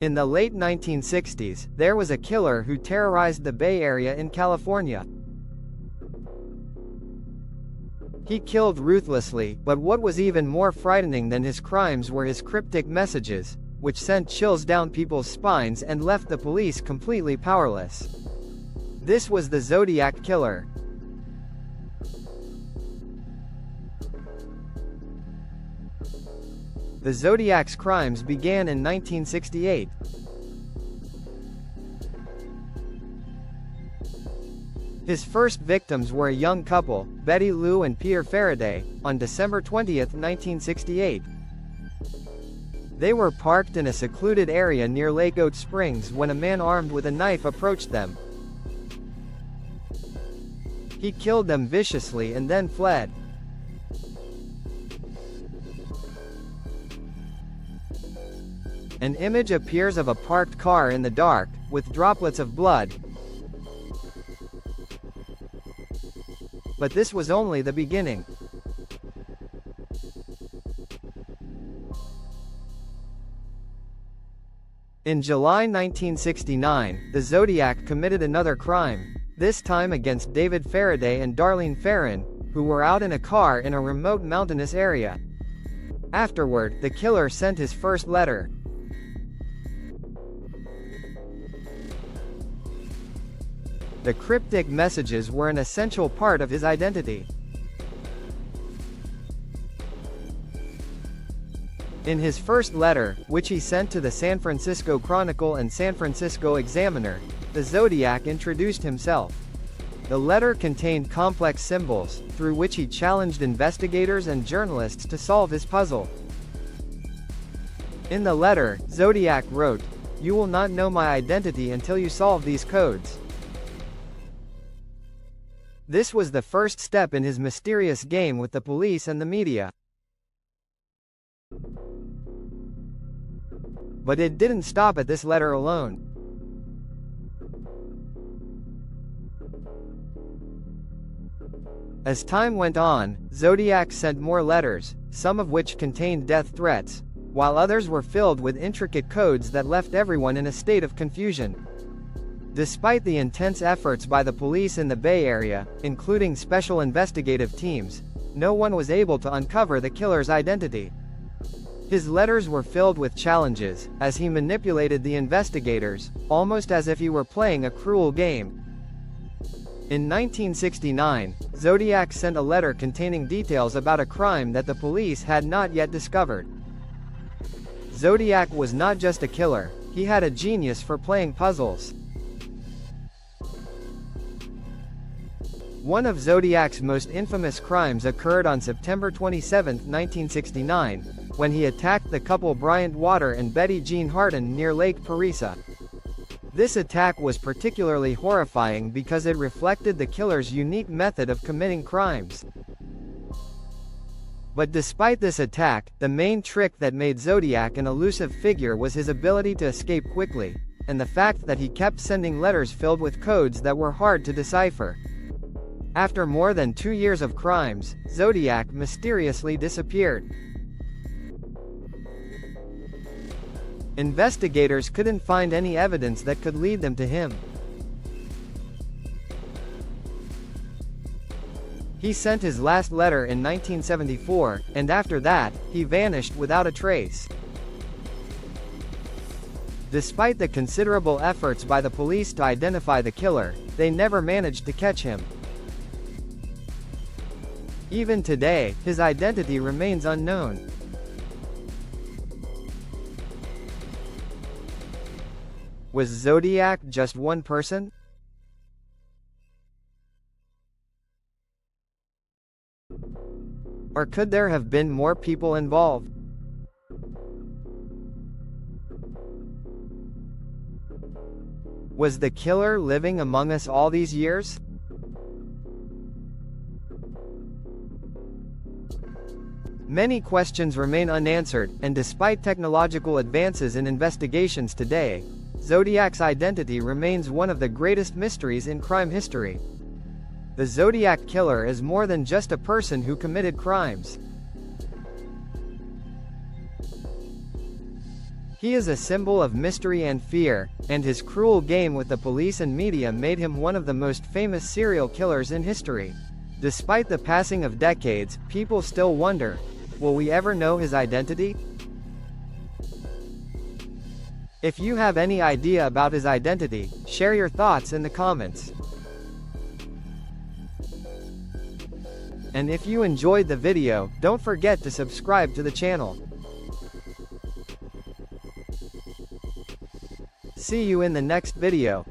In the late 1960s, there was a killer who terrorized the Bay Area in California. He killed ruthlessly, but what was even more frightening than his crimes were his cryptic messages, which sent chills down people's spines and left the police completely powerless. This was the Zodiac killer. The Zodiac's crimes began in 1968. His first victims were a young couple, Betty Lou and Peter Faraday, on December 20, 1968. They were parked in a secluded area near Lake Oat Springs when a man armed with a knife approached them. He killed them viciously and then fled. An image appears of a parked car in the dark, with droplets of blood. But this was only the beginning. In July 1969, the Zodiac committed another crime, this time against David Faraday and Darlene Ferrin, who were out in a car in a remote mountainous area. Afterward, the killer sent his first letter. The cryptic messages were an essential part of his identity. In his first letter, which he sent to the San Francisco Chronicle and San Francisco Examiner, the Zodiac introduced himself. The letter contained complex symbols, through which he challenged investigators and journalists to solve his puzzle. In the letter, Zodiac wrote, "You will not know my identity until you solve these codes." This was the first step in his mysterious game with the police and the media. But it didn't stop at this letter alone. As time went on, Zodiac sent more letters, some of which contained death threats, while others were filled with intricate codes that left everyone in a state of confusion. Despite the intense efforts by the police in the Bay Area, including special investigative teams, no one was able to uncover the killer's identity. His letters were filled with challenges, as he manipulated the investigators, almost as if he were playing a cruel game. In 1969, Zodiac sent a letter containing details about a crime that the police had not yet discovered. Zodiac was not just a killer, he had a genius for playing puzzles. One of Zodiac's most infamous crimes occurred on September 27, 1969, when he attacked the couple Bryant Water and Betty Jean Harden near Lake Parisa. This attack was particularly horrifying because it reflected the killer's unique method of committing crimes. But despite this attack, the main trick that made Zodiac an elusive figure was his ability to escape quickly, and the fact that he kept sending letters filled with codes that were hard to decipher. After more than 2 years of crimes, Zodiac mysteriously disappeared. Investigators couldn't find any evidence that could lead them to him. He sent his last letter in 1974, and after that, he vanished without a trace. Despite the considerable efforts by the police to identify the killer, they never managed to catch him. Even today, his identity remains unknown. Was Zodiac just one person? Or could there have been more people involved? Was the killer living among us all these years? Many questions remain unanswered, and despite technological advances in investigations today, Zodiac's identity remains one of the greatest mysteries in crime history. The Zodiac killer is more than just a person who committed crimes. He is a symbol of mystery and fear, and his cruel game with the police and media made him one of the most famous serial killers in history. Despite the passing of decades, people still wonder, will we ever know his identity? If you have any idea about his identity, share your thoughts in the comments. And if you enjoyed the video, don't forget to subscribe to the channel. See you in the next video.